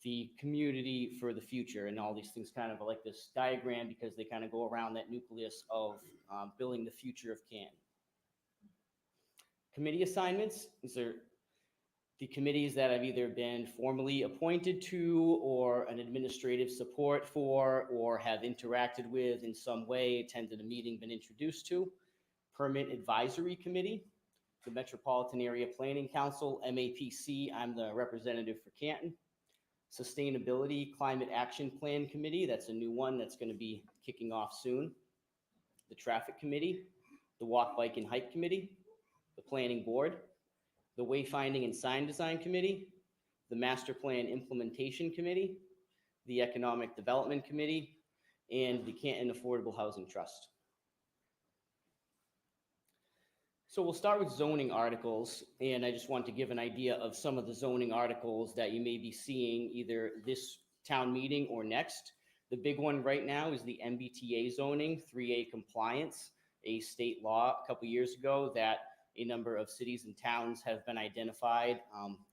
the community for the future. And all these things kind of are like this diagram because they kind of go around that nucleus of building the future of Canton. Committee assignments, these are the committees that I've either been formally appointed to or an administrative support for or have interacted with in some way, attended a meeting, been introduced to. Permit Advisory Committee, the Metropolitan Area Planning Council, MAPC, I'm the representative for Canton. Sustainability Climate Action Plan Committee, that's a new one that's going to be kicking off soon. The Traffic Committee, the Walk, Bike, and Hike Committee, the Planning Board, the Wayfinding and Sign Design Committee, the Master Plan Implementation Committee, the Economic Development Committee, and the Canton Affordable Housing Trust. So we'll start with zoning articles, and I just want to give an idea of some of the zoning articles that you may be seeing either this town meeting or next. The big one right now is the MBTA zoning, 3A compliance, a state law a couple years ago that a number of cities and towns have been identified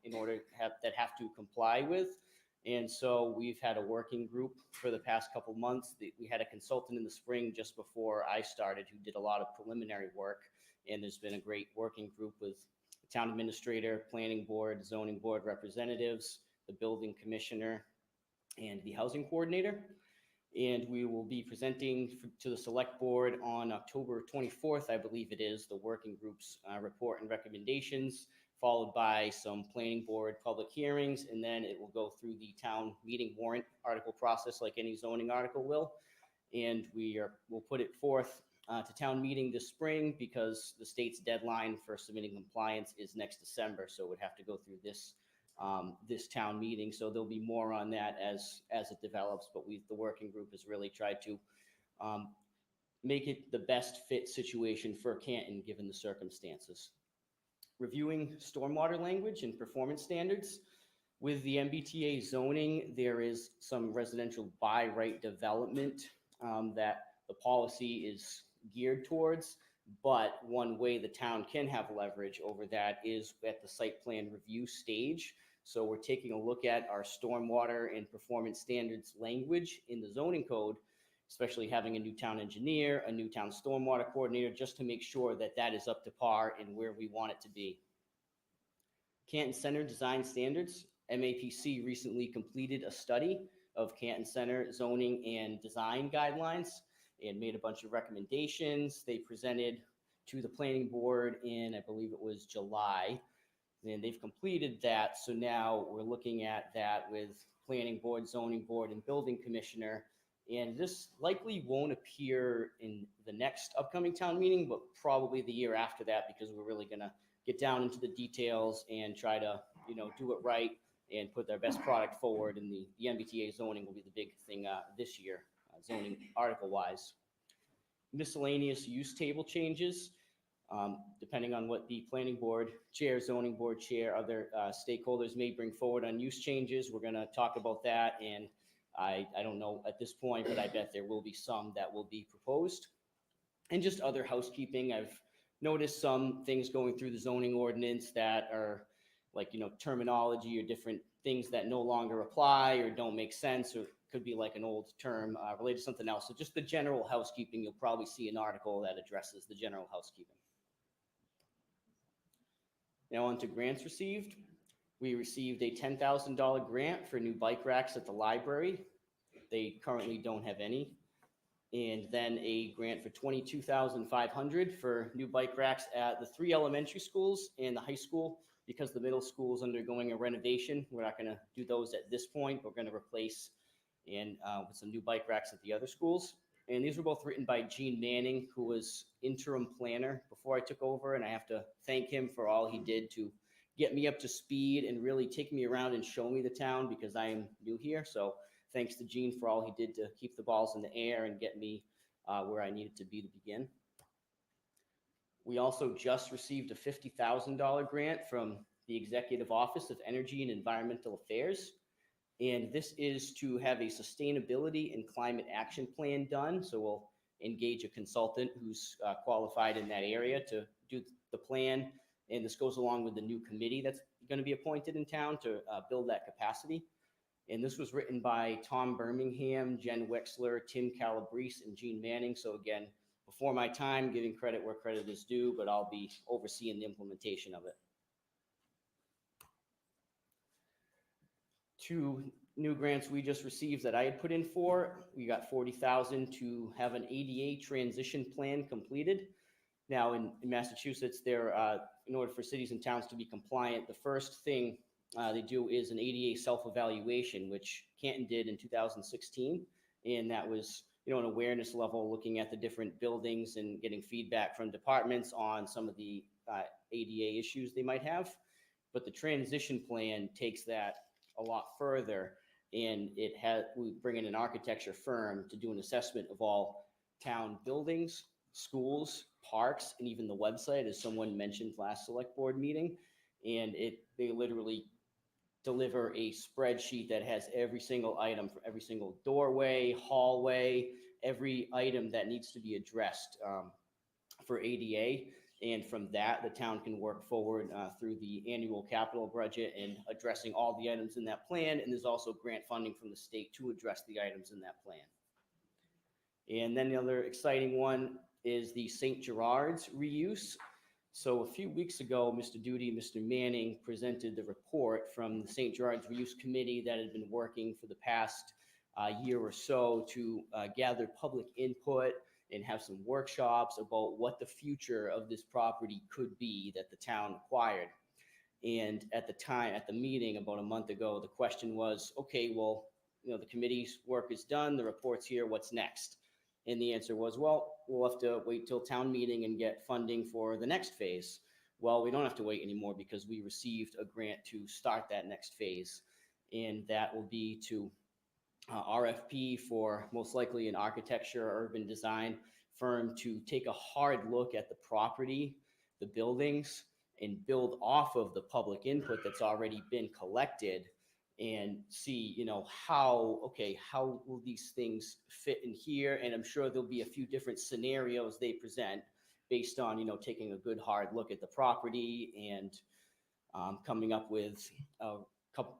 in order that have to comply with. And so we've had a working group for the past couple months. We had a consultant in the spring just before I started who did a lot of preliminary work. And there's been a great working group with the town administrator, planning board, zoning board representatives, the building commissioner, and the housing coordinator. And we will be presenting to the select board on October 24th, I believe it is, the working group's report and recommendations, followed by some planning board public hearings, and then it will go through the town meeting warrant article process like any zoning article will. And we'll put it forth to town meeting this spring because the state's deadline for submitting compliance is next December, so it would have to go through this town meeting. So there'll be more on that as it develops, but the working group has really tried to make it the best fit situation for Canton given the circumstances. Reviewing stormwater language and performance standards. With the MBTA zoning, there is some residential by right development that the policy is geared towards, but one way the town can have leverage over that is at the site plan review stage. So we're taking a look at our stormwater and performance standards language in the zoning code, especially having a new town engineer, a new town stormwater coordinator, just to make sure that that is up to par and where we want it to be. Canton Center Design Standards. MAPC recently completed a study of Canton Center zoning and design guidelines and made a bunch of recommendations. They presented to the planning board in, I believe it was July, and they've completed that. So now we're looking at that with planning board, zoning board, and building commissioner. And this likely won't appear in the next upcoming town meeting, but probably the year after that, because we're really gonna get down into the details and try to, do it right and put their best product forward. And the MBTA zoning will be the big thing this year, zoning article-wise. Miscellaneous use table changes, depending on what the planning board chair, zoning board chair, other stakeholders may bring forward on use changes. We're gonna talk about that, and I don't know at this point, but I bet there will be some that will be proposed. And just other housekeeping. I've noticed some things going through the zoning ordinance that are like, terminology or different things that no longer apply or don't make sense, or could be like an old term related to something else. So just the general housekeeping, you'll probably see an article that addresses the general housekeeping. Now on to grants received. We received a $10,000 grant for new bike racks at the library. They currently don't have any. And then a grant for $22,500 for new bike racks at the 3 elementary schools and the high school. Because the middle school is undergoing a renovation, we're not going to do those at this point. We're going to replace with some new bike racks at the other schools. And these were both written by Gene Manning, who was interim planner before I took over. And I have to thank him for all he did to get me up to speed and really take me around and show me the town because I am new here. So thanks to Gene for all he did to keep the balls in the air and get me where I needed to be to begin. We also just received a $50,000 grant from the Executive Office of Energy and Environmental Affairs. And this is to have a sustainability and climate action plan done. So we'll engage a consultant who's qualified in that area to do the plan. And this goes along with the new committee that's going to be appointed in town to build that capacity. And this was written by Tom Birmingham, Jen Wexler, Tim Calabrese, and Gene Manning. So again, before my time, giving credit where credit is due, but I'll be overseeing the implementation of it. 2 new grants we just received that I had put in for. We got $40,000 to have an ADA transition plan completed. Now in Massachusetts, there, in order for cities and towns to be compliant, the first thing they do is an ADA self-evaluation, which Canton did in 2016. And that was, an awareness level, looking at the different buildings and getting feedback from departments on some of the ADA issues they might have. But the transition plan takes that a lot further, and we bring in an architecture firm to do an assessment of all town buildings, schools, parks, and even the website, as someone mentioned last select board meeting. And they literally deliver a spreadsheet that has every single item for every single doorway, hallway, every item that needs to be addressed for ADA. And from that, the town can work forward through the annual capital budget and addressing all the items in that plan. And there's also grant funding from the state to address the items in that plan. And then the other exciting one is the St. Gerard's reuse. So a few weeks ago, Mr. Duty, Mr. Manning presented the report from the St. Gerard's Reuse Committee that had been working for the past year or so to gather public input and have some workshops about what the future of this property could be that the town acquired. And at the meeting about a month ago, the question was, okay, well, the committee's work is done, the report's here, what's next? And the answer was, well, we'll have to wait till town meeting and get funding for the next phase. Well, we don't have to wait anymore because we received a grant to start that next phase. And that will be to RFP for most likely an architecture or urban design firm to take a hard look at the property, the buildings, and build off of the public input that's already been collected and see, how will these things fit in here? And I'm sure there'll be a few different scenarios they present based on, taking a good hard look at the property and coming up with a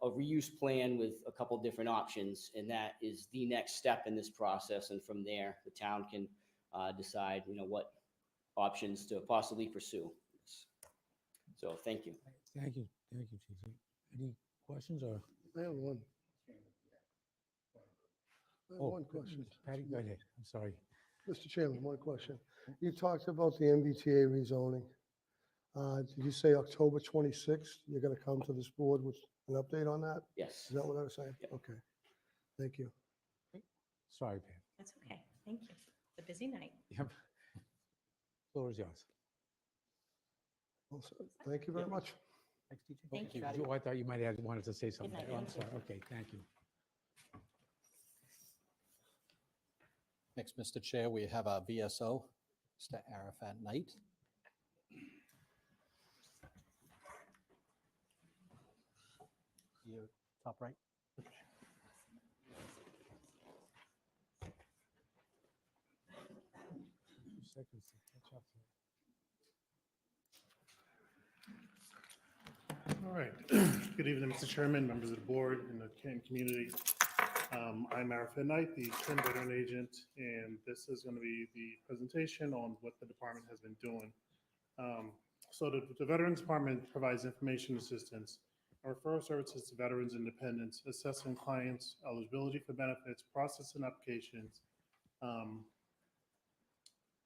reuse plan with a couple different options. And that is the next step in this process. And from there, the town can decide, what options to possibly pursue. So thank you. Thank you, Chief. Any questions or? I have one. One question. Patty, go ahead. I'm sorry. Mr. Chairman, one question. You talked about the MBTA rezoning. Did you say October 26th? You're going to come to this board with an update on that? Yes. Is that what I was saying? Yep. Okay. Thank you. Sorry, Pat. That's okay. Thank you. It's a busy night. Yep. Floor is yours. Well, thank you very much. Thanks, TJ. Thank you. Oh, I thought you might have wanted to say something. night, Oh, I'm thank you. sorry. Okay, thank you. Next, Mr. Chair, we have our VSO, Mr. Arafat Knight. You top right. 2 seconds to catch up. All right. Good evening, Mr. Chairman, members of the board, and the Canton community. I'm Arafat Knight, the Twin Veteran Agent, and this is going to be the presentation on what the department has been doing. So the Veterans Department provides information assistance and referral services to veterans and dependents, assessing clients' eligibility for benefits, processing applications,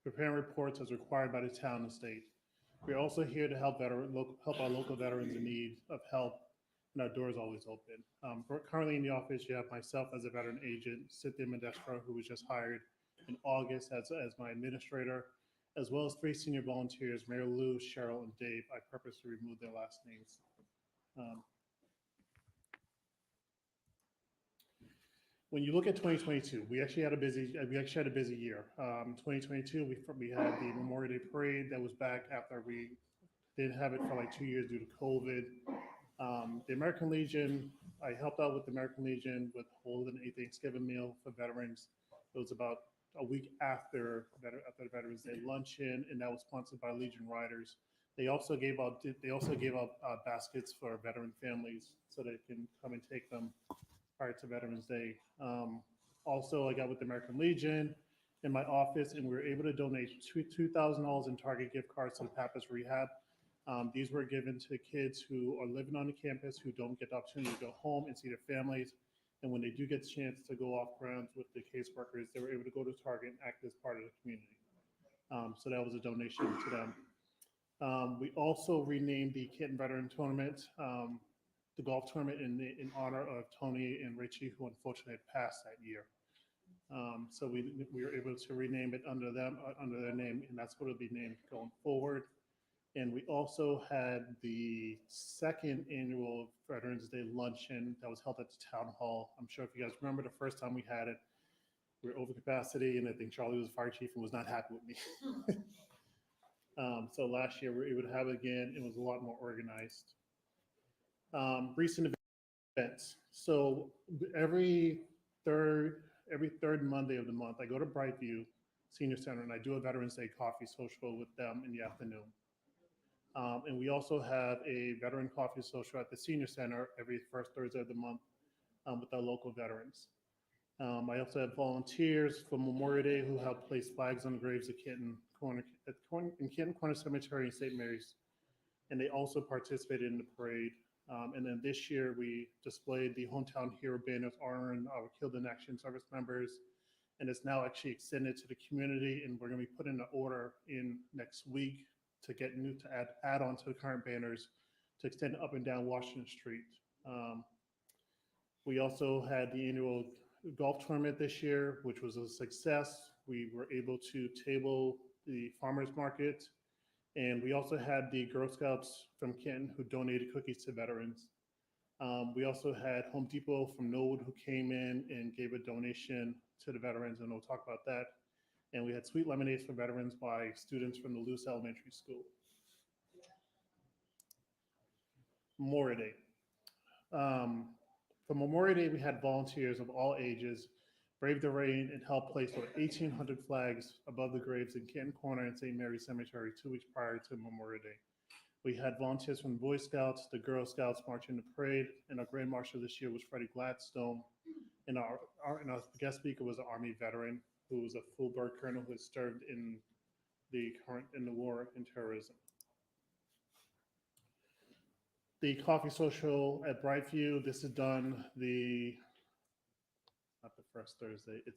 preparing reports as required by the town and state. We're also here to help our local veterans in need of help, and our door is always open. Currently in the office, you have myself as a veteran agent, Cynthia Medestra, who was just hired in August as my administrator, as well as 3 senior volunteers, Mary Lou, Cheryl, and Dave. I purposely removed their last names. When you look at 2022, we actually had a busy year. 2022, we had the Memorial Day Parade that was back after we didn't have it for like 2 years due to COVID. The American Legion, I helped out with the American Legion with holding a Thanksgiving meal for veterans. It was about a week after the Veterans Day luncheon, and that was sponsored by Legion Riders. They also gave out baskets for veteran families so they can come and take them prior to Veterans Day. Also, I got with the American Legion in my office, and we were able to donate $2,000 in Target gift cards to the Pappas Rehab. These were given to kids who are living on the campus who don't get the opportunity to go home and see their families. And when they do get the chance to go off grounds with the caseworkers, they were able to go to Target and act as part of the community. So that was a donation to them. We also renamed the Canton Veteran Tournament, the golf tournament in honor of Tony and Richie, who unfortunately had passed that year. So we were able to rename it under them, under their name, and that's what it'll be named going forward. And we also had the second annual Veterans Day luncheon that was held at the town hall. I'm sure if you guys remember the first time we had it, we were over capacity, and I think Charlie was fire chief and was not happy with me. So last year we were able to have it again. It was a lot more organized. Recent events. So every third Monday of the month, I go to Brightview Senior Center and I do a Veterans Day coffee social with them in the afternoon. And we also have a veteran coffee social at the Senior Center every first Thursday of the month with our local veterans. I also have volunteers for Memorial Day who help place flags on the graves at Canton Corner Cemetery in St. Mary's. And they also participated in the parade. And then this year we displayed the Hometown Hero banners honoring our Killed in Action service members. And it's now actually extended to the community, and we're going to be putting an order in next week to get add on to the current banners to extend up and down Washington Street. We also had the annual golf tournament this year, which was a success. We were able to table the farmers market, and we also had the Girl Scouts from Canton who donated cookies to veterans. We also had Home Depot from Norwood who came in and gave a donation to the veterans, and we'll talk about that. And we had sweet lemonades for veterans by students from the Luce Elementary School. Memorial Day. For Memorial Day, we had volunteers of all ages brave the rain and help place over 1,800 flags above the graves in Canton Corner and St. Mary's Cemetery 2 weeks prior to Memorial Day. We had volunteers from the Boy Scouts, the Girl Scouts marching the parade, and our Grand Marshal this year was Freddie Gladstone. And our guest speaker was an Army veteran who was a full bird colonel who had served in the war in terrorism. The coffee social at Brightview, this is done not the first Thursday, the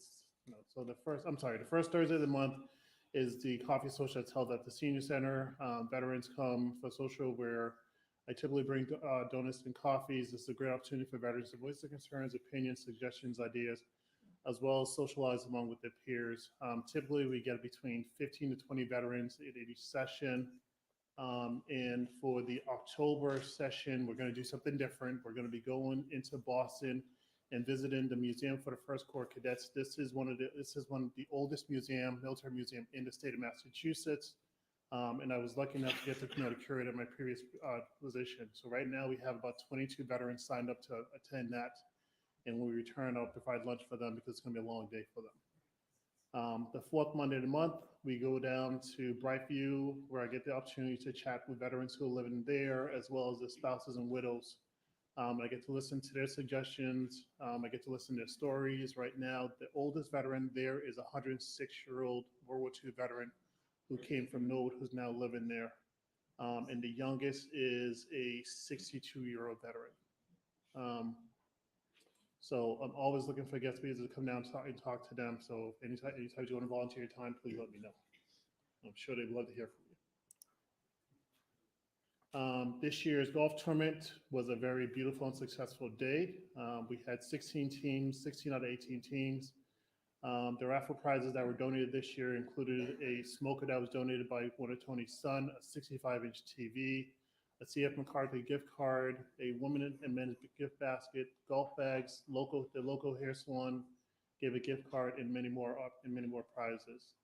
first Thursday of the month is the coffee social that's held at the Senior Center. Veterans come for social where I typically bring donuts and coffees. This is a great opportunity for veterans to voice their concerns, opinions, suggestions, ideas, as well as socialize along with their peers. Typically, we get between 15 to 20 veterans at each session. And for the October session, we're going to do something different. We're going to be going into Boston and visiting the Museum for the First Corps Cadets. This is one of the oldest military museum in the state of Massachusetts. And I was lucky enough to get to know the curator at my previous position. So right now we have about 22 veterans signed up to attend that. And when we return, I'll provide lunch for them because it's going to be a long day for them. The fourth Monday of the month, we go down to Brightview, where I get the opportunity to chat with veterans who are living there, as well as the spouses and widows. I get to listen to their suggestions. I get to listen to their stories. Right now, the oldest veteran there is a 106-year-old World War II veteran who came from Norwood, who's now living there. And the youngest is a 62-year-old veteran. So I'm always looking for guest speakers to come down and talk to them. So anytime you want to volunteer your time, please let me know. I'm sure they'd love to hear from you. This year's golf tournament was a very beautiful and successful day. We had 16 teams, 16 out of 18 teams. The raffle prizes that were donated this year included a smoker that was donated by one of Tony's son, a 65-inch TV, a CF McCarthy gift card, a women and men's gift basket, golf bags, the local hair salon gave a gift card, and many more prizes.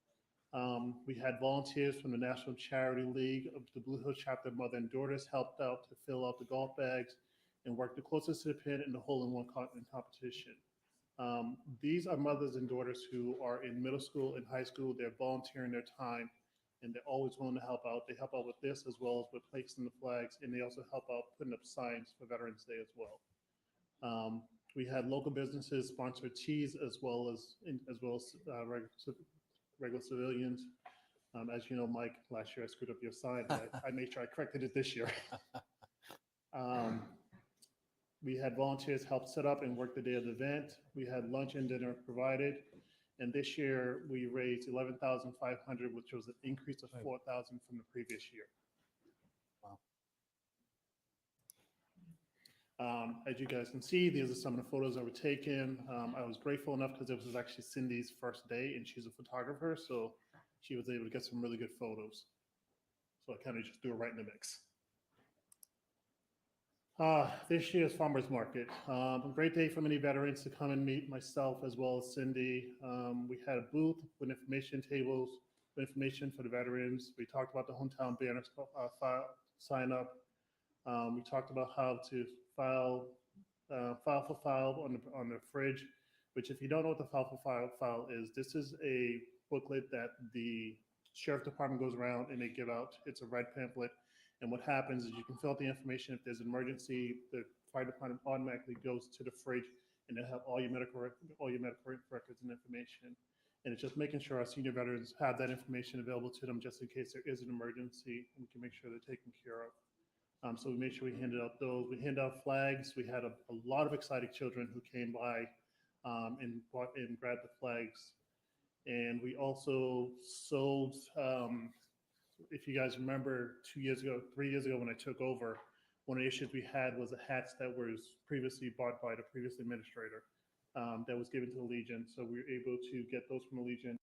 We had volunteers from the National Charity League of the Blue Hill Chapter Mother and Daughters helped out to fill out the golf bags and work the closest to the pin in the hole-in-one competition. These are mothers and daughters who are in middle school and high school. They're volunteering their time, and they're always willing to help out. They help out with this as well as with placing the flags, and they also help out putting up signs for Veterans Day as well. We had local businesses sponsor teas as well as regular civilians. As you know, Mike, last year I screwed up your sign, but I made sure I corrected it this year. We had volunteers help set up and work the day of the event. We had lunch and dinner provided. And this year we raised 11,500, which was an increase of 4,000 from the previous year. As you guys can see, these are some of the photos that were taken. I was grateful enough because this was actually Cindy's first day and she's a photographer. So she was able to get some really good photos. So I kind of just threw it right in the mix. This year's farmers market, a great day for many veterans to come and meet myself as well as Cindy. We had a booth with information tables, with information for the veterans. We talked about the hometown banner sign up. We talked about how to file for file on the fridge, which if you don't know what the file for file is, this is a booklet that the sheriff department goes around and they give out. It's a red pamphlet. And what happens is you can fill out the information. If there's an emergency, the fire department automatically goes to the fridge and they'll have all your medical records and information. And it's just making sure our senior veterans have that information available to them just in case there is an emergency and we can make sure they're taken care of. So we made sure we handed out those. We handed out flags. We had a lot of excited children who came by and grabbed the flags. And we also sold, if you guys remember 3 years ago when I took over, one of the issues we had was the hats that was previously bought by the previous administrator that was given to the Legion. So we were able to get those from the Legion.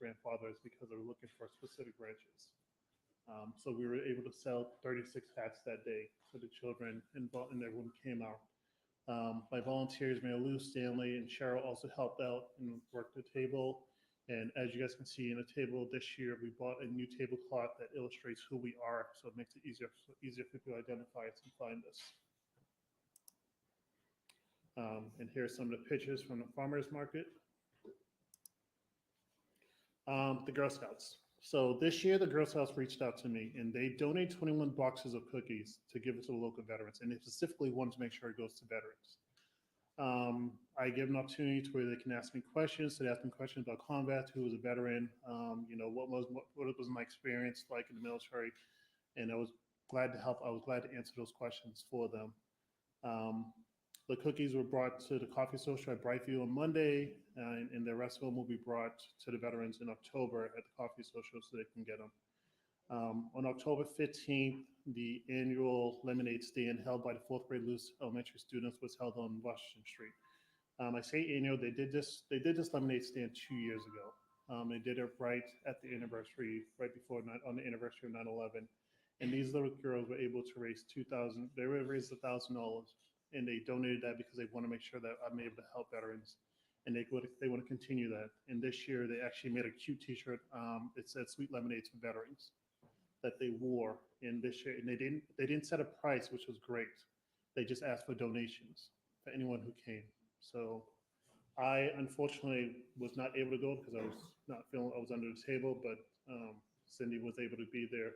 Grandfathers because they were looking for specific branches. So we were able to sell 36 hats that day for the children and everyone came out. My volunteers, Mary Lou, Stanley, and Cheryl also helped out and worked the table. And as you guys can see in the table this year, we bought a new tablecloth that illustrates who we are. So it makes it easier for people to identify us and find us. And here's some of the pictures from the farmers market. The Girl Scouts. So this year, the Girl Scouts reached out to me and they donate 21 boxes of cookies to give it to the local veterans. And they specifically wanted to make sure it goes to veterans. I give them an opportunity to where they can ask me questions. So they asked me questions about combat, who was a veteran, you know, what was my experience like in the military. And I was glad to help. I was glad to answer those questions for them. The cookies were brought to the coffee social at Brightview on Monday, and the rest of them will be brought to the veterans in October at the coffee social so they can get them. On October 15th, the annual lemonade stand held by the 4th grade Luce Elementary students was held on Washington Street. I say annual, they did this lemonade stand 2 years ago. They did it right at the anniversary, right before on the anniversary of 9/11. And these little girls were able to raise they raised $1,000. And they donated that because they want to make sure that I'm able to help veterans, and they want to continue that. And this year they actually made a cute T-shirt. It said "Sweet Lemonades for Veterans" that they wore. And this year, and they didn't set a price, which was great. They just asked for donations for anyone who came. So I unfortunately was not able to go because I was under the table, but Cindy was able to be there.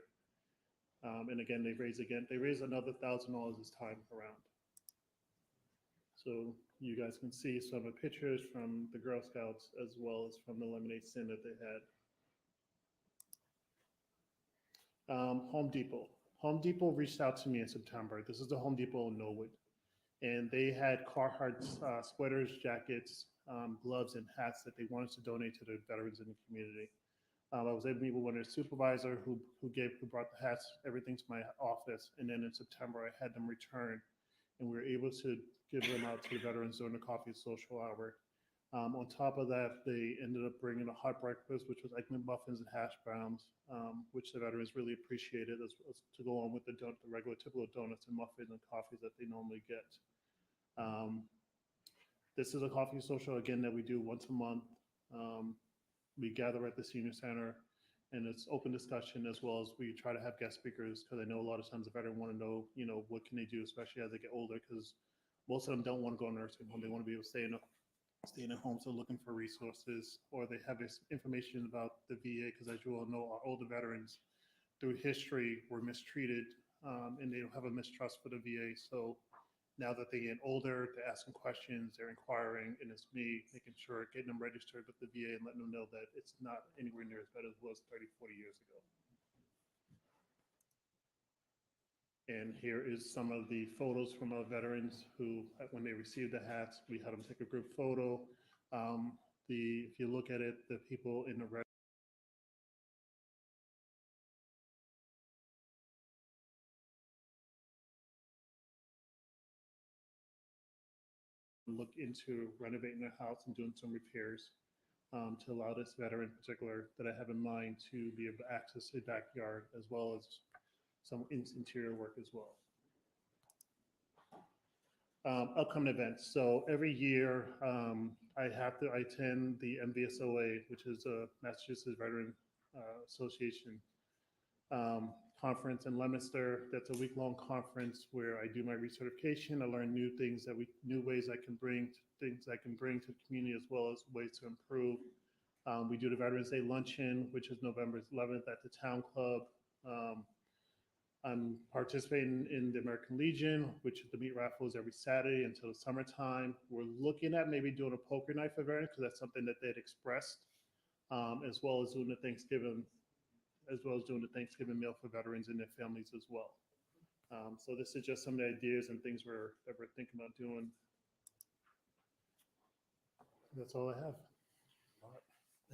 And again, they raised another $1,000 this time around. So you guys can see some of the pictures from the Girl Scouts as well as from the lemonade stand that they had. Home Depot. Home Depot reached out to me in September. This is the Home Depot in Norwood. And they had Carhartt sweaters, jackets, gloves, and hats that they wanted to donate to the veterans in the community. I was able to meet with one of their supervisor who brought the hats, everything to my office. And then in September, I had them return. And we were able to give them out to the veterans during the coffee social hour. On top of that, they ended up bringing a hot breakfast, which was egg muffins and hash browns, which the veterans really appreciated as to go on with the regular typical donuts and muffins and coffees that they normally get. This is a coffee social, again, that we do once a month. We gather at the senior center, and it's open discussion as well as we try to have guest speakers because I know a lot of times the veteran want to know, you know, what can they do, especially as they get older, because most of them don't want to go to nursing home. They want to be able to stay in staying at home, so looking for resources, or they have this information about the VA, because as you all know, our older veterans through history were mistreated, and they don't have a mistrust for the VA. So now that they get older, they're asking questions, they're inquiring, and it's me making sure, getting them registered with the VA and letting them know that it's not anywhere near as bad as it was 30, 40 years ago. And here is some of the photos from our veterans who, when they received the hats, we had them take a group photo. If you look at it, the people in the red look into renovating their house and doing some repairs to allow this veteran in particular that I have in mind to be able to access a backyard as well as some interior work as well. Upcoming events. So every year I attend the MVSOA, which is a Massachusetts Veteran Association conference in Leominster. That's a week-long conference where I do my recertification. I learn new things new ways I can bring to the community, as well as ways to improve. We do the Veterans Day Luncheon, which is November 11th at the Town Club. I'm participating in the American Legion, which is the meat raffles every Saturday until the summertime. We're looking at maybe doing a poker night for veterans, because that's something that they'd expressed, as well as doing the Thanksgiving meal for veterans and their families as well. So this is just some of the ideas and things we're thinking about doing. That's all I have.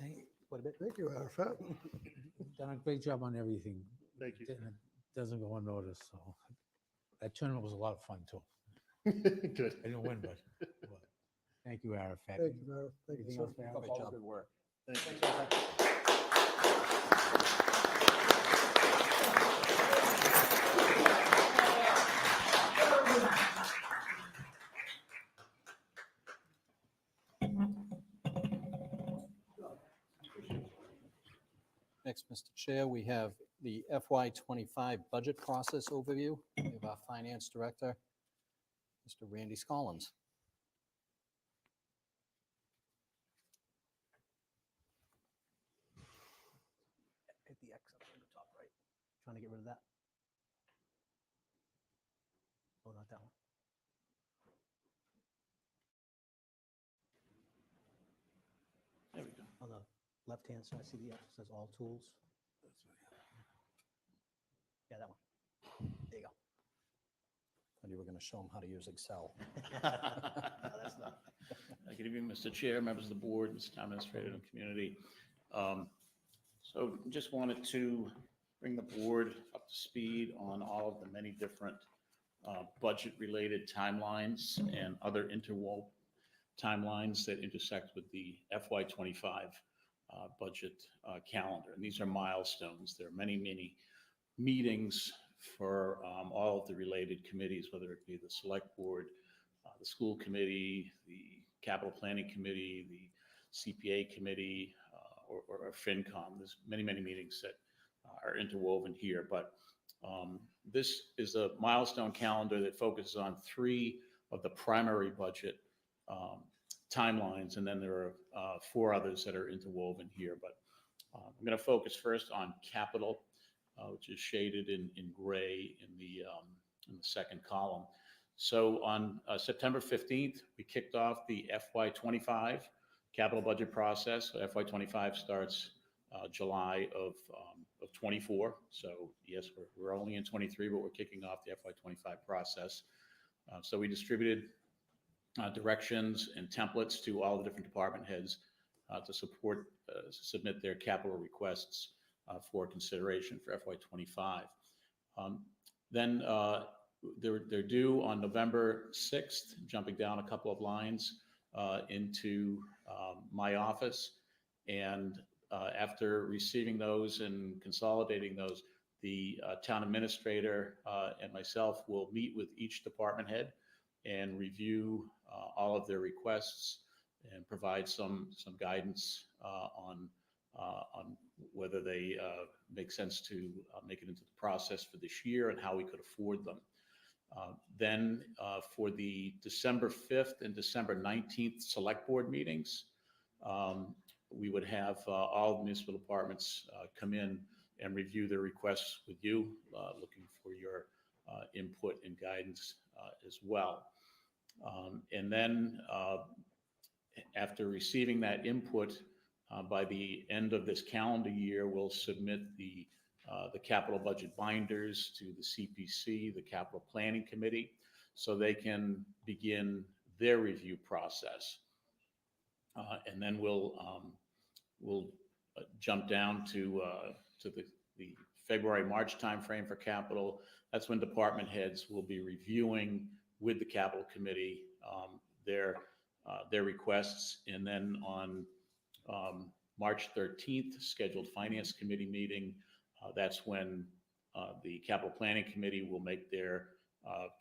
Thank you, Arafat. Done a great job on everything. Thank you. It doesn't go unnoticed, so. That tournament was a lot of fun too. Good. I didn't win, but thank you, Arafat. Thank you, Arafat. Thank you, Anything sir. else, Arafat? Great job. Good work. Thank you. Next, Mr. Chair, we have the FY25 budget process overview. We have our Finance Director, Mr. Randy Scollins. Hit the X up on the top right. Trying to get rid of that. Oh, not that one. There we go. On the left-hand side, see the X says all tools? Yeah, that one. There you go. And you were going to show them how to use Excel. No, that's not. Good evening, Mr. Chair, members of the board, Mr. Town Administrator, and community. So just wanted to bring the board up to speed on all of the many different budget-related timelines and other interwove timelines that intersect with the FY25 budget calendar. And these are milestones. There are many, many meetings for all of the related committees, whether it be the Select Board, the School Committee, the Capital Planning Committee, the CPA Committee, or FinCom. There's many, many meetings that are interwoven here, but this is a milestone calendar that focuses on 3 of the primary budget timelines, and then there are 4 others that are interwoven here. But I'm going to focus first on capital, which is shaded in gray in the second column. So on September 15th, we kicked off the FY25 capital budget process. So FY25 starts July of 24. So yes, we're only in 23, but we're kicking off the FY25 process. So we distributed directions and templates to all the different department heads to submit their capital requests for consideration for FY25. Then they're due on November 6th, jumping down a couple of lines into my office. And after receiving those and consolidating those, the town administrator and myself will meet with each department head and review all of their requests and provide some guidance on whether they make sense to make it into the process for this year and how we could afford them. Then for the December 5th and December 19th Select Board meetings, we would have all the municipal departments come in and review their requests with you, looking for your input and guidance as well. And then after receiving that input, by the end of this calendar year, we'll submit the capital budget binders to the CPC, the Capital Planning Committee, so they can begin their review process. And then we'll jump down to the February, March timeframe for capital. That's when department heads will be reviewing with the Capital Committee their requests. And then on March 13th, scheduled Finance Committee meeting, that's when the Capital Planning Committee will make their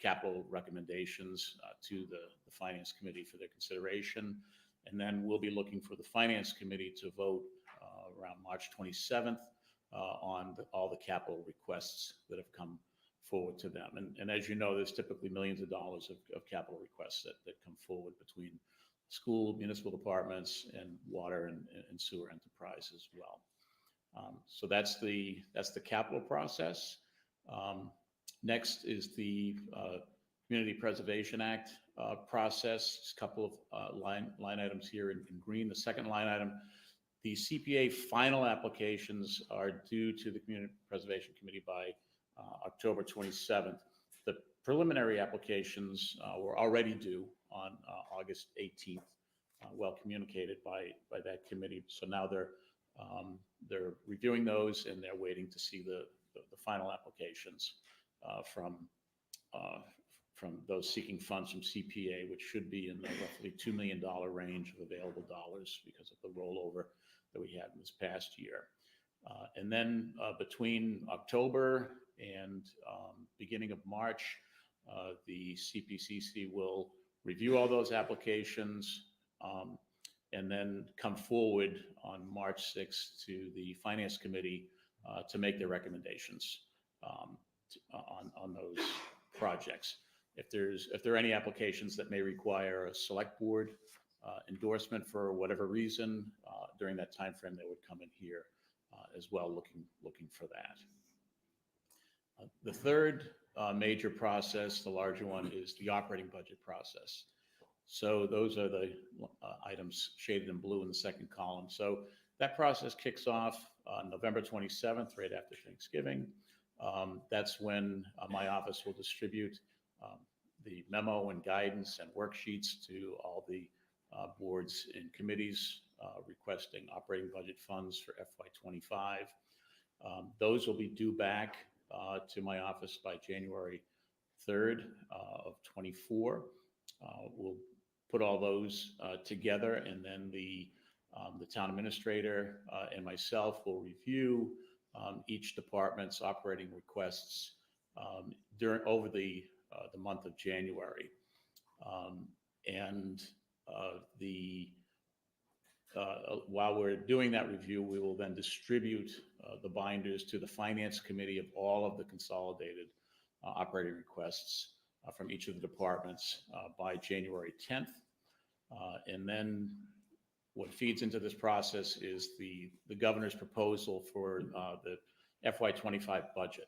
capital recommendations to the Finance Committee for their consideration. And then we'll be looking for the Finance Committee to vote around March 27th on all the capital requests that have come forward to them. And as you know, there's typically millions of dollars of capital requests that come forward between school, municipal departments, and water and sewer enterprise as well. So that's the capital process. Next is the Community Preservation Act process. Just a couple of line items here in green. The second line item, the CPA final applications are due to the Community Preservation Committee by October 27th. The preliminary applications were already due on August 18th, well communicated by that committee. So now they're reviewing those, and they're waiting to see the final applications from those seeking funds from CPA, which should be in the roughly $2 million range of available dollars because of the rollover that we had in this past year. And then between October and beginning of March, the CPCC will review all those applications and then come forward on March 6th to the Finance Committee to make their recommendations on those projects. If there are any applications that may require a select board endorsement for whatever reason, during that time frame, they would come in here as well, looking for that. The third major process, the larger one, is the operating budget process. So those are the items shaded in blue in the second column. So that process kicks off on November 27th, right after Thanksgiving. That's when my office will distribute the memo and guidance and worksheets to all the boards and committees requesting operating budget funds for FY25. Those will be due back to my office by January 3rd of 24. We'll put all those together, and then the town administrator and myself will review each department's operating requests over the month of January. While we're doing that review, we will then distribute the binders to the Finance Committee of all of the consolidated operating requests from each of the departments by January 10th. And then what feeds into this process is the governor's proposal for the FY25 budget.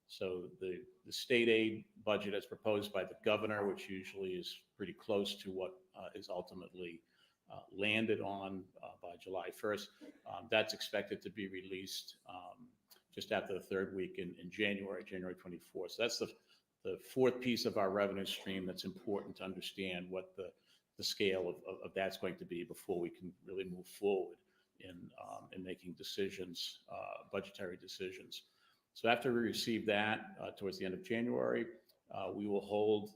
So the state aid budget as proposed by the governor, which usually is pretty close to what is ultimately landed on by July 1st, that's expected to be released just after the third week in January 24th. So that's the fourth piece of our revenue stream that's important to understand what the scale of that's going to be before we can really move forward in making decisions, budgetary decisions. So after we receive that towards the end of January, we will hold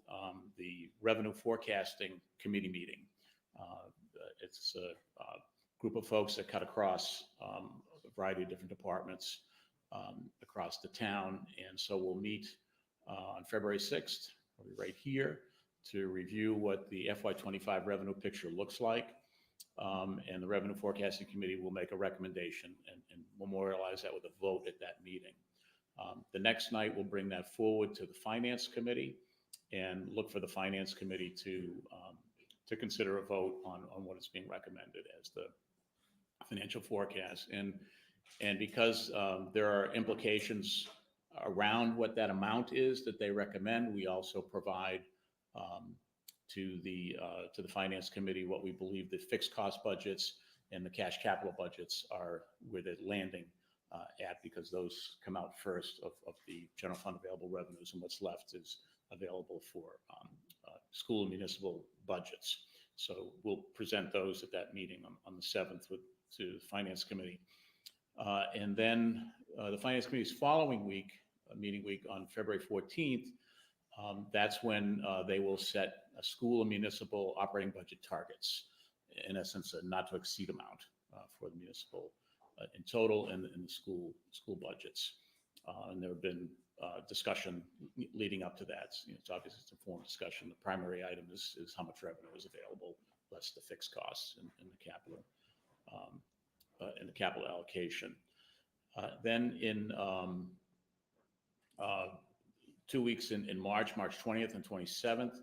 the revenue forecasting committee meeting. It's a group of folks that cut across a variety of different departments across the town. And so we'll meet on February 6th, we'll be right here, to review what the FY25 revenue picture looks like. And the Revenue Forecasting Committee will make a recommendation and memorialize that with a vote at that meeting. The next night, we'll bring that forward to the Finance Committee, and look for the finance committee to consider a vote on what is being recommended as the financial forecast. And because there are implications around what that amount is that they recommend, we also provide to the finance committee what we believe the fixed cost budgets and the cash capital budgets are, where they're landing at, because those come out first of the general fund available revenues, and what's left is available for school and municipal budgets. So we'll present those at that meeting on the 7th to the finance committee. And then the finance committee's following week, meeting week on February 14th, that's when they will set a school and municipal operating budget targets. In essence, a not to exceed amount for the municipal in total and the school budgets. And there have been discussion leading up to that. It's obviously it's a informed discussion. The primary item is how much revenue is available, less the fixed costs and the capital allocation. Then in 2 weeks in March 20th and 27th,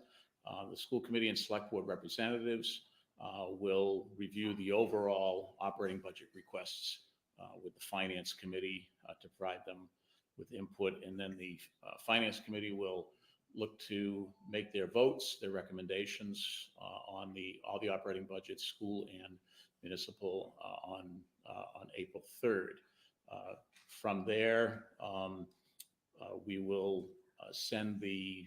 the school committee and select board representatives will review the overall operating budget requests with the finance committee to provide them with input. And then the finance committee will look to make their votes, their recommendations on all the operating budgets, school and municipal, on April 3rd. From there, we will send the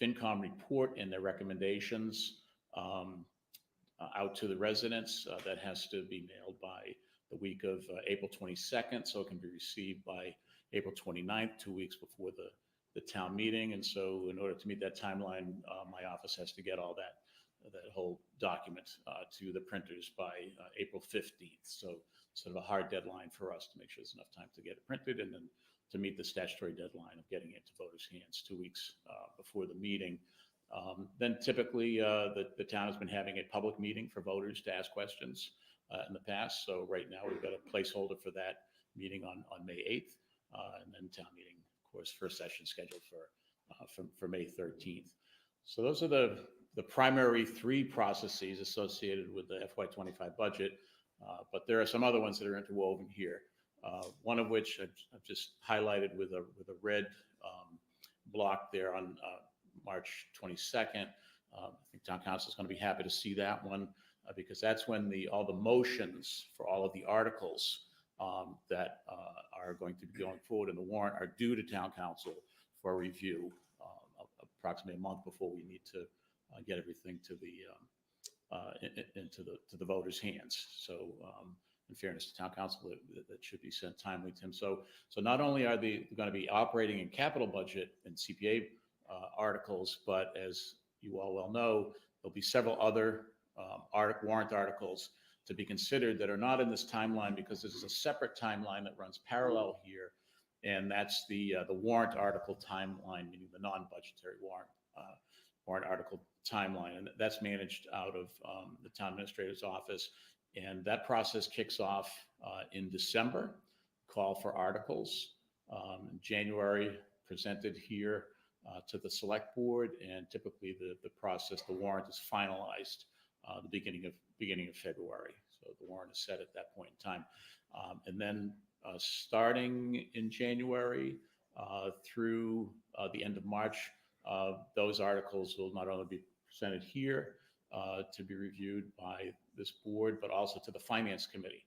FinCom report and their recommendations out to the residents. That has to be mailed by the week of April 22nd, so it can be received by April 29th, 2 weeks before the town meeting. And so in order to meet that timeline, my office has to get all that whole document to the printers by April 15th. So sort of a hard deadline for us to make sure there's enough time to get it printed, and then to meet the statutory deadline of getting it to voters' hands 2 weeks before the meeting. Then typically the town has been having a public meeting for voters to ask questions in the past. So right now we've got a placeholder for that meeting on May 8th, and then town meeting, of course, first session scheduled for May 13th. So those are the primary three processes associated with the FY25 budget, but there are some other ones that are interwoven here. One of which I've just highlighted with a red block there on March 22nd. I think town council is going to be happy to see that one because that's when all the motions for all of the articles that are going to be going forward in the warrant are due to town council for review approximately a month before we need to get everything to the voters' hands. So in fairness to town council, that should be sent timely, Tim. So not only are they going to be operating and capital budget and CPA articles, but as you all well know, there'll be several other warrant articles to be considered that are not in this timeline, because this is a separate timeline that runs parallel here, and that's the warrant article timeline, meaning the non-budgetary warrant article timeline, and that's managed out of the town administrator's office. And that process kicks off in December. Call for articles in January, presented here to the select board, and typically the process, the warrant is finalized the beginning of February. So the warrant is set at that point in time, and then starting in January through the end of March, those articles will not only be presented here to be reviewed by this board, but also to the finance committee.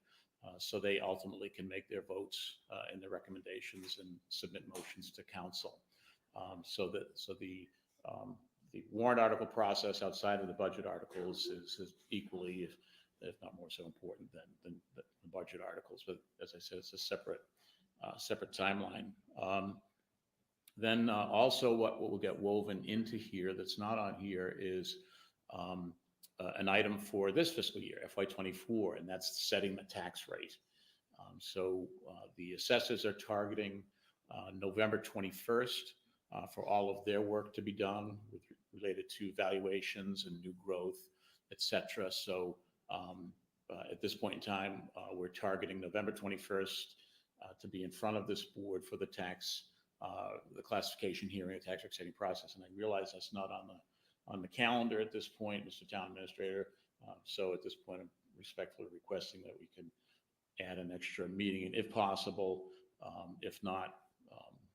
So they ultimately can make their votes and their recommendations and submit motions to council. So the warrant article process outside of the budget articles is equally, if not more so important than the budget articles. But as I said, it's a separate timeline. Then also what will get woven into here that's not on here is an item for this fiscal year, FY24, and that's setting the tax rate. So the assessors are targeting November 21st for all of their work to be done related to valuations and new growth, et cetera. So at this point in time, we're targeting November 21st to be in front of this board for the tax the classification hearing, the tax rate setting process, and I realize that's not on the calendar at this point, Mr. Town Administrator. So at this point, I'm respectfully requesting that we can add an extra meeting, and if possible, if not,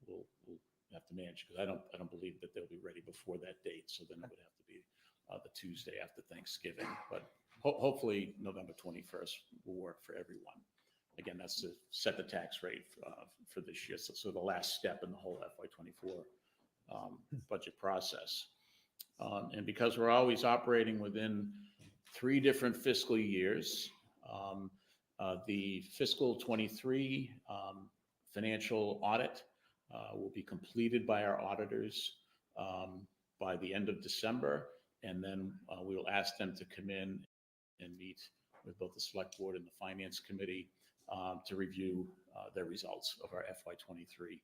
we'll have to manage, because I don't believe that they'll be ready before that date. So then it would have to be the Tuesday after Thanksgiving. But hopefully November 21st will work for everyone. Again, that's to set the tax rate for this year. So the last step in the whole FY24 budget process. And because we're always operating within 3 different fiscal years, the fiscal 23 financial audit will be completed by our auditors by the end of December, and then we will ask them to come in and meet with both the Select Board and the Finance Committee to review their results of our FY23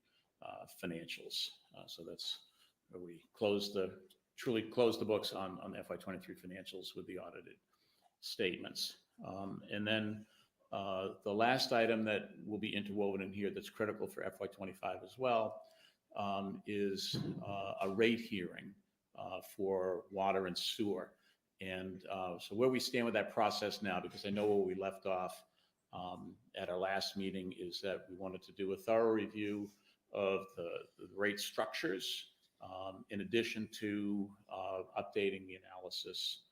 financials. So that's where we truly close the books on the FY23 financials with the audited statements. And then the last item that will be interwoven in here that's critical for FY25 as well is a rate hearing for water and sewer. And so where we stand with that process now, because I know where we left off at our last meeting, is that we wanted to do a thorough review of the rate structures in addition to updating the analysis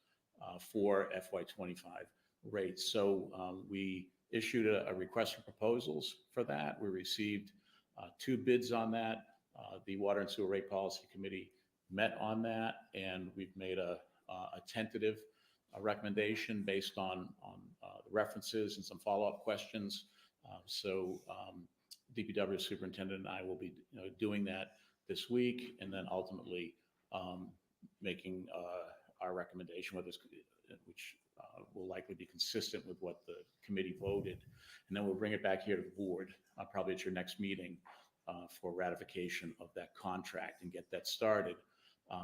for FY25 rates. So we issued a request for proposals for that. We received 2 bids on that. The Water and Sewer Rate Policy Committee met on that, and we've made a tentative recommendation based on the references and some follow-up questions. So DPW Superintendent and I will be doing that this week, and then ultimately making our recommendation, which will likely be consistent with what the committee voted. And then we'll bring it back here to the board, probably at your next meeting, for ratification of that contract and get that started,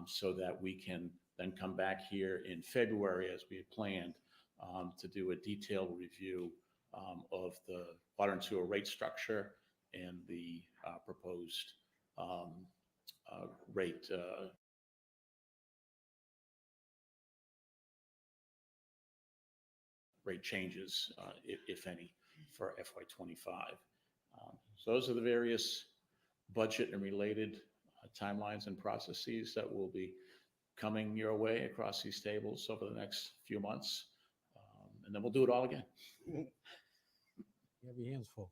so that we can then come back here in February, as we had planned, to do a detailed review of the water and sewer rate structure and the proposed rate changes, if any, for FY25. So those are the various budget and related timelines and processes that will be coming your way across these tables over the next few months. And then we'll do it all again. You have your hands full.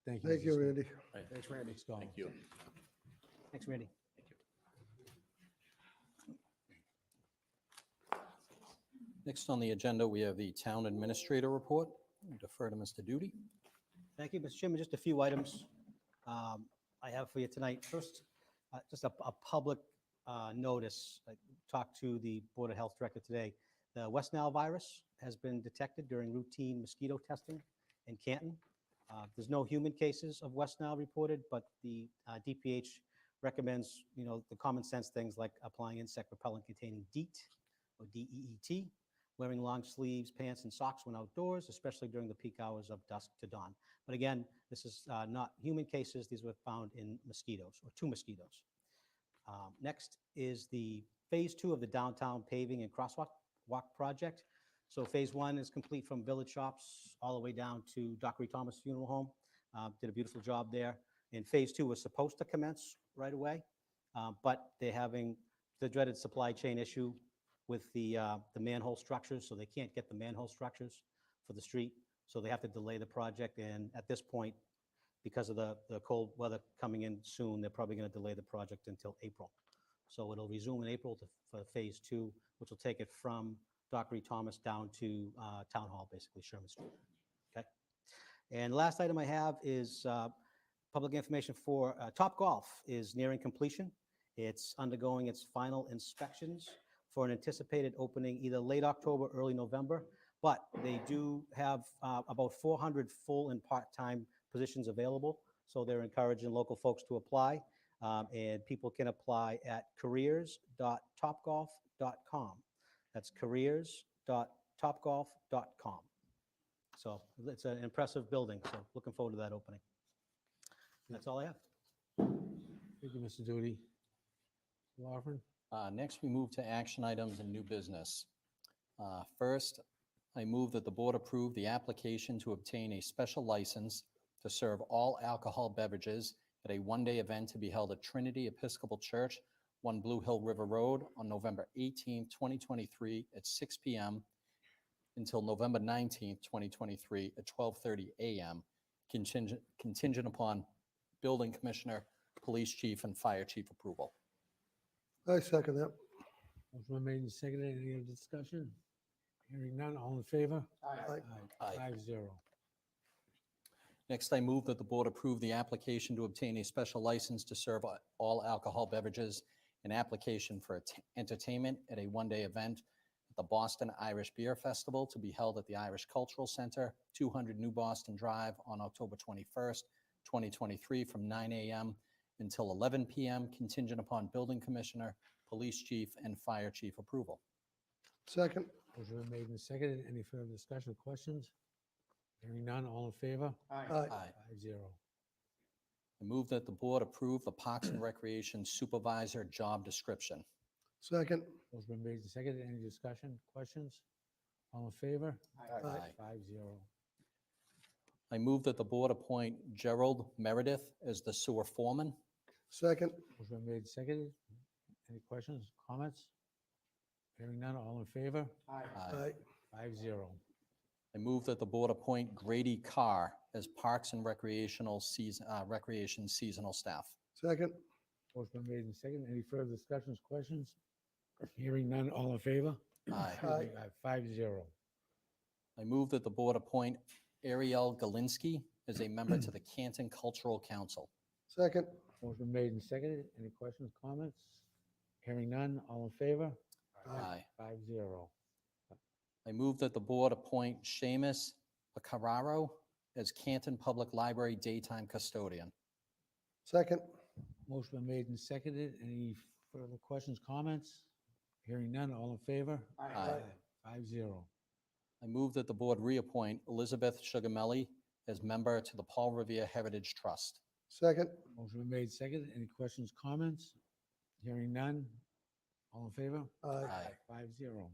Thank you. Thank Mr. you, Scott. Randy. Thanks, Randy. Thanks, Colin. Thank you. Thanks, Randy. Next on the agenda, we have the Town Administrator Report. I'll defer to Mr. Duty. Thank you, Mr. Chairman. Just a few items I have for you tonight. First, just a public notice. I talked to the Board of Health Director today. The West Nile virus has been detected during routine mosquito testing in Canton. There's no human cases of West Nile reported, but the DPH recommends, the common sense things like applying insect repellent containing DEET, or DEET, wearing long sleeves, pants, and socks when outdoors, especially during the peak hours of dusk to dawn. But again, this is not human cases. These were found in mosquitoes, or 2 mosquitoes. Next is the phase 2 of the downtown paving and crosswalk project. So phase 1 is complete from Village Shops all the way down to Dr. Thomas Funeral Home. Did a beautiful job there. And phase 2 was supposed to commence right away, but they're having the dreaded supply chain issue with the manhole structures, so they can't get the manhole structures for the street, so they have to delay the project. And at this point, because of the cold weather coming in soon, they're probably going to delay the project until April. So it'll resume in April for phase 2, which will take it from Dr. Thomas down to Town Hall, basically Sherman Street. Okay. And the last item I have is public information for Topgolf is nearing completion. It's undergoing its final inspections for an anticipated opening either late October, early November, but they do have about 400 full and part-time positions available. So they're encouraging local folks to apply, and people can apply at careers.topgolf.com. That's careers.topgolf.com. So it's an impressive building. So looking forward to that opening. That's all I have. Thank you, Mr. Duty. Laughlin? Next, we move to action items and new business. First, I move that the board approve the application to obtain a special license to serve all alcohol beverages at a one-day event to be held at Trinity Episcopal Church, 1 Blue Hill River Road, on November 18, 2023, at 6 p.m. until November 19, 2023, at 12:30 a.m., contingent upon building commissioner, police chief, and fire chief approval. I second that. Motion been made and seconded. Any other discussion? Hearing none, all in favor? Aye. Aye. 5-0. Next, I move that the board approve the application to obtain a special license to serve all alcohol beverages, an application for entertainment at a one-day event at the Boston Irish Beer Festival to be held at the Irish Cultural Center, 200 New Boston Drive, on October 21st, 2023, from 9 a.m. until 11 p.m., contingent upon building commissioner, police chief, and fire chief approval. Second. Motion been made and seconded. Any further discussion or questions? Hearing none, all in favor? Aye. 5-0. I move that the board approve the Parks and Recreation Supervisor job description. Second. Motion been made and seconded. Any discussion, questions? All in favor? Aye. 5-0. I move that the board appoint Gerald Meredith as the sewer foreman. Second. Motion been made and seconded. Any questions, comments? Hearing none, all in favor? Aye. 5-0. I move that the board appoint Grady Carr as Parks and Recreation seasonal staff. Second. Motion been made and seconded. Any further discussions, questions? Hearing none, all in favor? Aye. Aye. 5-0. I move that the board appoint Ariel Galinsky as a member to the Canton Cultural Council. Second. Motion made and seconded. Any questions, comments? Hearing none, all in favor? Aye. 5-0. I move that the board appoint Seamus Pecoraro as Canton Public Library daytime custodian. Second. Motion been made and seconded. Any further questions, comments? Hearing none, all in favor? Aye. 5-0. I move that the board reappoint Elizabeth Sugamelli as member to the Paul Revere Heritage Trust. Second. Motion been made, seconded. Any questions, comments? Hearing none, all in favor? Aye. 5-0.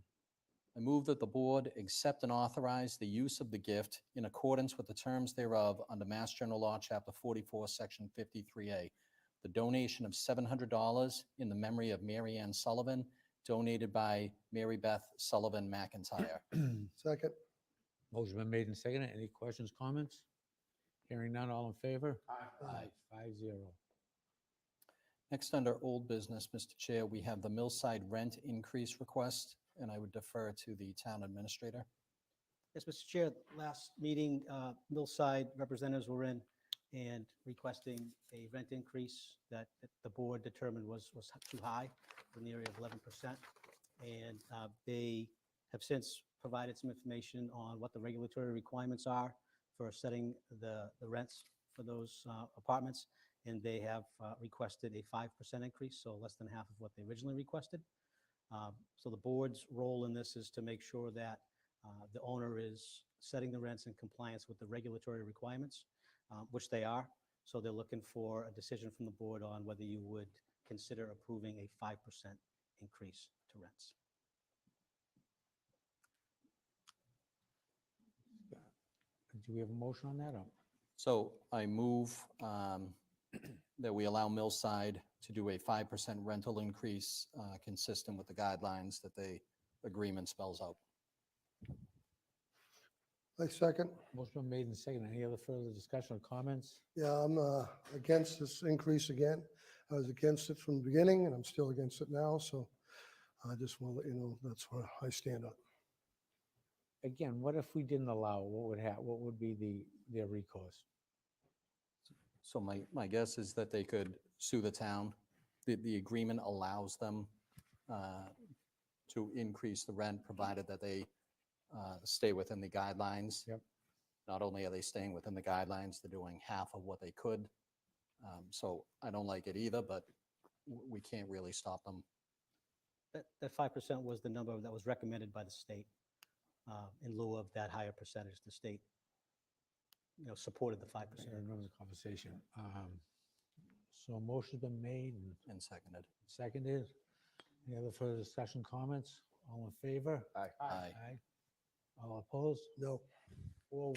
I move that the board accept and authorize the use of the gift in accordance with the terms thereof under Mass General Law, Chapter 44, Section 53A. The donation of $700 in the memory of Mary Ann Sullivan, donated by Mary Beth Sullivan McIntyre. Second. Motion been made and seconded. Any questions, comments? Hearing none, all in favor? Aye. 5-0. Next, under old business, Mr. Chair, we have the Millside rent increase request, and I would defer to the town administrator. Yes, Mr. Chair, last meeting, Millside representatives were in and requesting a rent increase that the board determined was too high, in the area of 11%. And they have since provided some information on what the regulatory requirements are for setting the rents for those apartments. And they have requested a 5% increase, so less than half of what they originally requested. So the board's role in this is to make sure that the owner is setting the rents in compliance with the regulatory requirements, which they are. So they're looking for a decision from the board on whether you would consider approving a 5% increase to rents. Do we have a motion on that? Or? So I move that we allow Millside to do a 5% rental increase consistent with the guidelines that the agreement spells out. I second. Motion been made and seconded. Any other further discussion or comments? Yeah, I'm against this increase again. I was against it from the beginning, and I'm still against it now, so I just want to let you know that's where I stand on. Again, what if we didn't allow? What would be their recourse? So my guess is that they could sue the town. The agreement allows them to increase the rent, provided that they stay within the guidelines. Yep. Not only are they staying within the guidelines, they're doing half of what they could. So I don't like it either, but we can't really stop them. That 5% was the number that was recommended by the state in lieu of that higher percentage. The state, supported the 5%. I remember the conversation. So a motion's been made and seconded. Any other further discussion, comments? All in favor? Aye. Aye. All opposed? No. 4-1.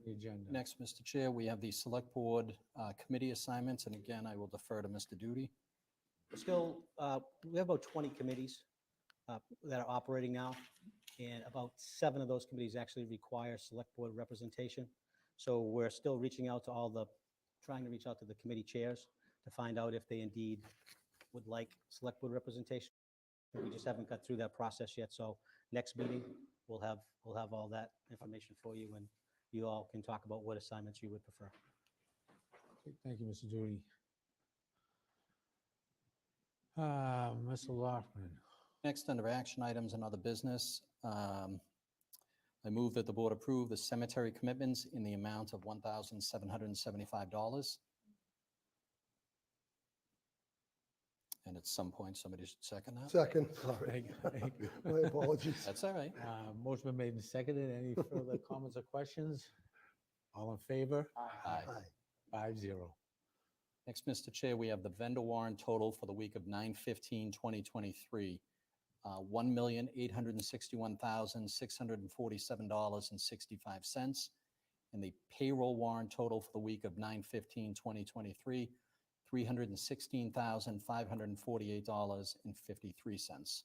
The agenda. Next, Mr. Chair, we have the Select Board committee assignments, and again, I will defer to Mr. Duty. Still, we have about 20 committees that are operating now, and about 7 of those committees actually require select board representation. So we're still trying to reach out to the committee chairs to find out if they indeed would like select board representation. We just haven't got through that process yet, so next meeting, we'll have all that information for you, and you all can talk about what assignments you would prefer. Okay, thank you, Mr. Duty. Mr. Lockman. Next, under action items and other business, I move that the board approve the cemetery commitments in the amount of $1,775. And at some point, somebody should second that. Second, sorry. Thank you. My apologies. That's all right. Motion been made and seconded. Any further comments or questions? All in favor? Aye. 5-0. Next, Mr. Chair, we have the vendor warrant total for the week of 9/15/2023, $1,861,647.65. And the payroll warrant total for the week of 9/15/2023, $316,548.53.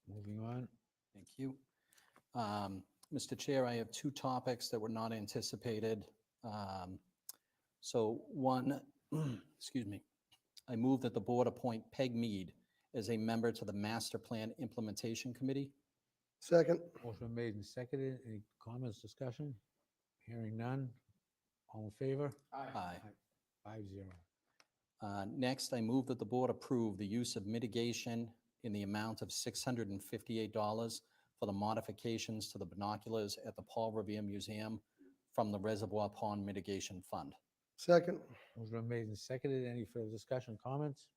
Moving on. Thank you. Mr. Chair, I have 2 topics that were not anticipated. So one, excuse me, I move that the board appoint Peg Mead as a member to the Master Plan Implementation Committee. Second, Motion been made and seconded. Any comments, discussion? Hearing none. All in favor? Aye. 5-0. Next, I move that the board approve the use of mitigation in the amount of $658 for the modifications to the binoculars at the Paul Revere Museum from the Reservoir Pond Mitigation Fund. second, Motion been made and seconded. Any further discussion, comments?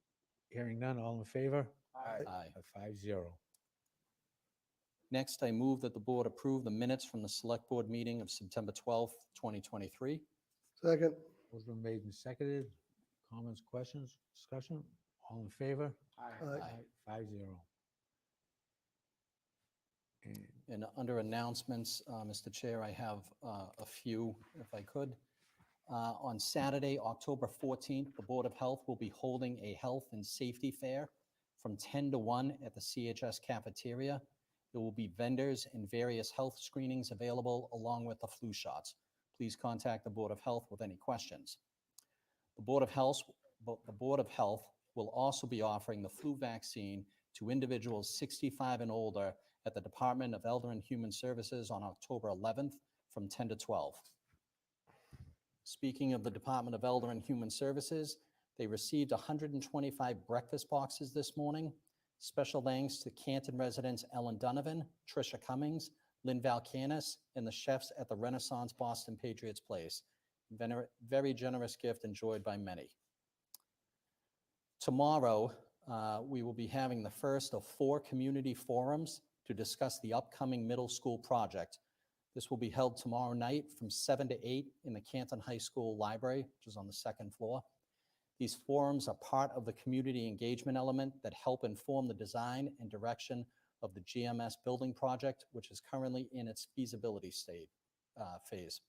Hearing none. All in favor? Aye. 5-0. Next, I move that the board approve the minutes from the Select Board meeting of September 12th, 2023. second, Motion been made and seconded. Comments, questions, discussion? All in favor? Aye. 5-0. And under announcements, Mr. Chair, I have a few, if I could. On Saturday, October 14th, the Board of Health will be holding a health and safety fair from 10 to 1 at the CHS cafeteria. There will be vendors and various health screenings available along with the flu shots. Please contact the Board of Health with any questions. The Board of Health will also be offering the flu vaccine to individuals 65 and older at the Department of Elder and Human Services on October 11th from 10 to 12. Speaking of the Department of Elder and Human Services, they received 125 breakfast boxes this morning. Special thanks to Canton residents Ellen Donovan, Tricia Cummings, Lynn Valcanis, and the chefs at the Renaissance Boston Patriots Place. Very generous gift enjoyed by many. Tomorrow, we will be having the first of 4 community forums to discuss the upcoming middle school project. This will be held tomorrow night from 7 to 8 in the Canton High School Library, which is on the 2nd floor. These forums are part of the community engagement element that help inform the design and direction of the GMS building project, which is currently in its feasibility phase.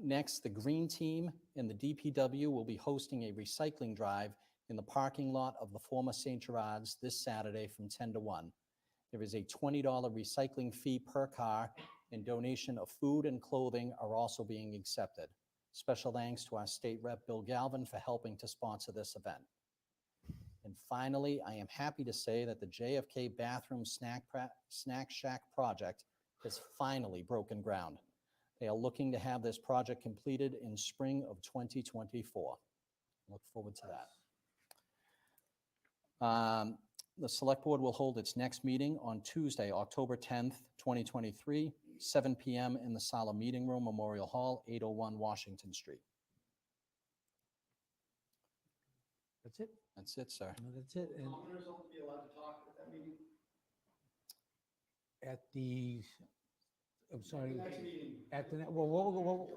Next, the Green Team and the DPW will be hosting a recycling drive in the parking lot of the former St. Gerard's this Saturday from 10 to 1. There is a $20 recycling fee per car, and donation of food and clothing are also being accepted. Special thanks to our state rep, Bill Galvin, for helping to sponsor this event. And finally, I am happy to say that the JFK Bathroom Snack Shack project has finally broken ground. They are looking to have this project completed in spring of 2024. Look forward to that. The Select Board will hold its next meeting on Tuesday, October 10th, 2023, 7 p.m. in the Sala Meeting Room, Memorial Hall, 801 Washington Street. That's it? That's it, sir. No, that's it. And at the, I'm sorry, at the, well,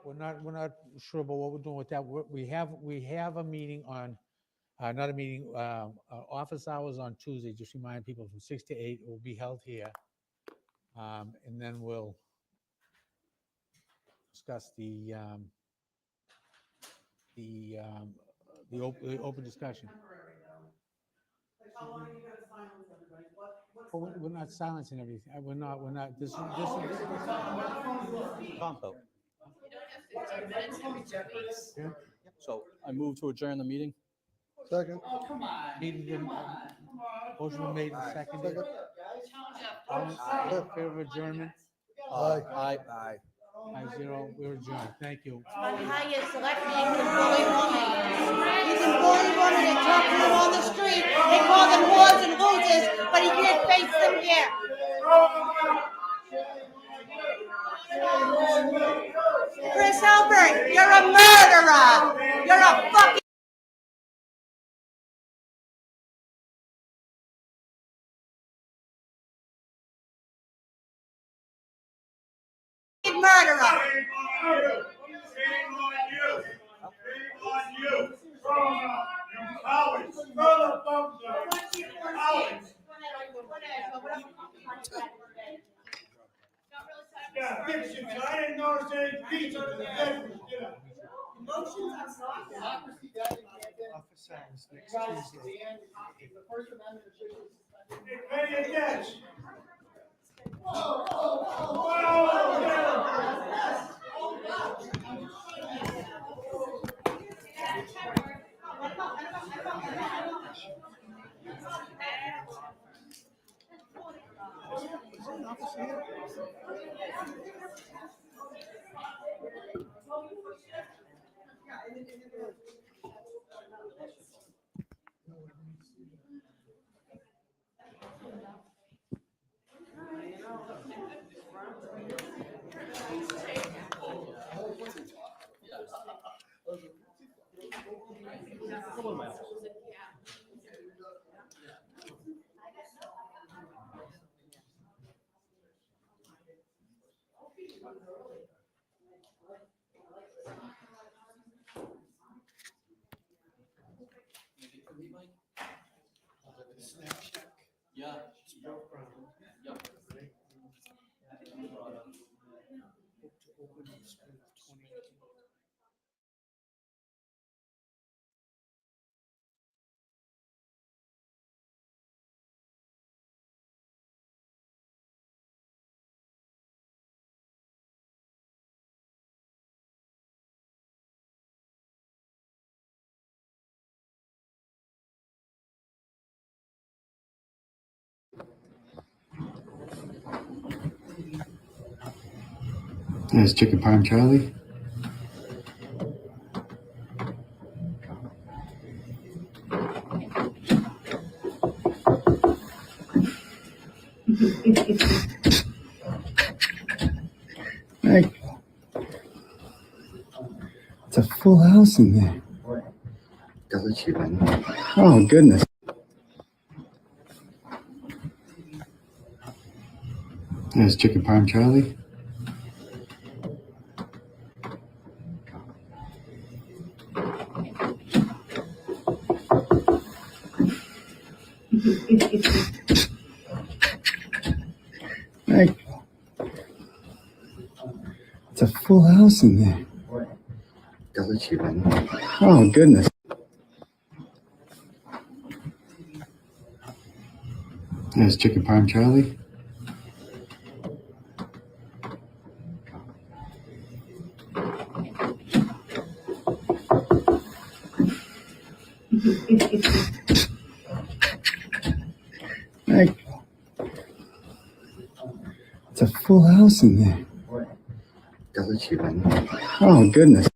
we're not sure about what we're doing with that. We have a meeting on, not a meeting, office hours on Tuesday, just remind people from 6 to 8, it will be held here. And then we'll discuss the open discussion. Oh, we're not silencing everything. We're not, this is. Compo. Yeah. So I move to adjourn the meeting. Second? Motion been made and seconded. Second. All in favor of adjournment? Aye. Aye. 5-0, we're adjourned. Thank you. On how you select me, you can bully women. You can bully women and talk to them on the street. They call them whores and losers, but you can't face them here. Chris Albert, you're a murderer. You're a fucking murderer. Yeah, fix it. I didn't notice any pizza to the bedroom. Emotions are not Pay your debts. Yeah. There's Chicken Parm Charlie. Hey. It's a full house in there. Oh, goodness. There's Chicken Parm Charlie. Hey. It's a full house in there. Oh, goodness. There's Chicken Parm Charlie. Hey. It's a full house in there. Oh, goodness.